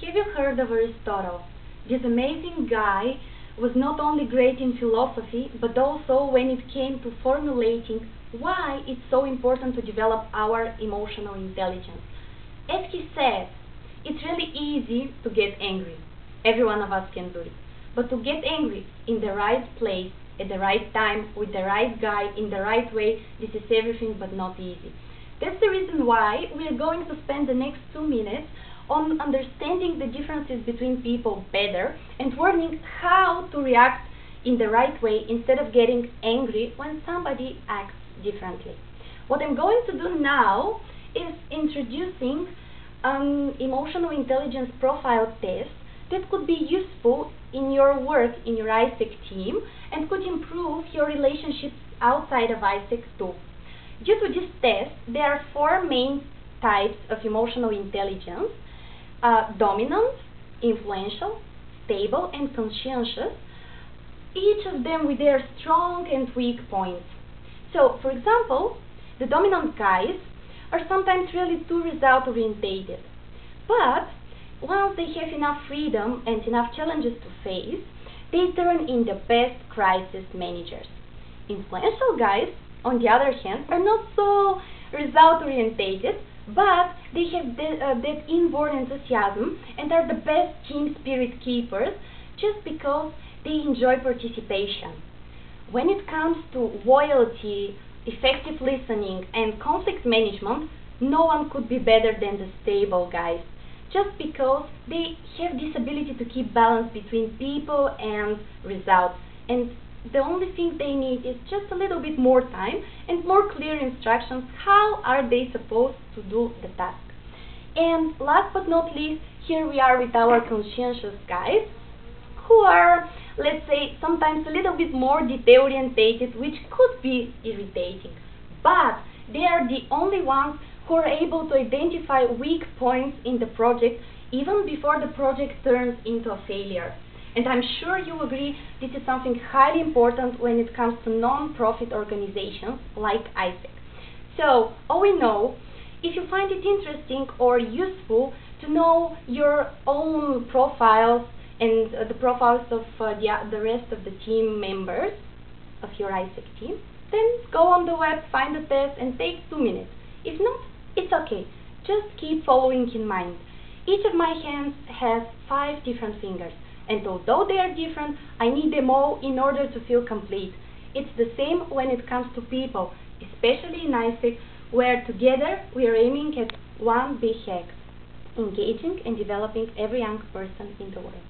Have you heard of Aristotle? This amazing guy was not only great in philosophy, but also when it came to formulating why it's so important to develop our emotional intelligence. As he says, it's really easy to get angry. Every one of us can do it. But to get angry in the right place, at the right time, with the right guy, in the right way, this is everything but not easy. That's the reason why we are going to spend the next 2 minutes on understanding the differences between people better and learning how to react in the right way instead of getting angry when somebody acts differently. What I'm going to do now is introducing an emotional intelligence profile test that could be useful in your work in your ISEC team and could improve your relationships outside of ISEC too. Due to this test, there are 4 main types of emotional intelligence: dominant, influential, stable, and conscientious, each of them with their strong and weak points. So, for example, the dominant guys are sometimes really too result-orientated, but once they have enough freedom and enough challenges to face, they turn in the best crisis managers. Influential guys, on the other hand, are not so result-orientated, but they have that inborn enthusiasm and are the best team spirit keepers just because they enjoy participation. When it comes to loyalty, effective listening, and conflict management, no one could be better than the stable guys, just because they have this ability to keep balance between people and results, and the only thing they need is just a little bit more time and more clear instructions how are they supposed to do the task. And last but not least, here we are with our conscientious guys, who are, let's say, sometimes a little bit more detail orientated, which could be irritating, but they are the only ones who are able to identify weak points in the project even before the project turns into a failure. And I'm sure you agree this is something highly important when it comes to non-profit organizations like ISEC. So, all we know, if you find it interesting or useful to know your own profiles and the profiles of the rest of the team members of your ISEC team, then go on the web, find the test, and take 2 minutes. If not, it's okay. Just keep following in mind. Each of my hands has 5 different fingers, and although they are different, I need them all in order to feel complete. It's the same when it comes to people, especially in ISEC, where together we are aiming at one big hack: engaging and developing every young person in the world.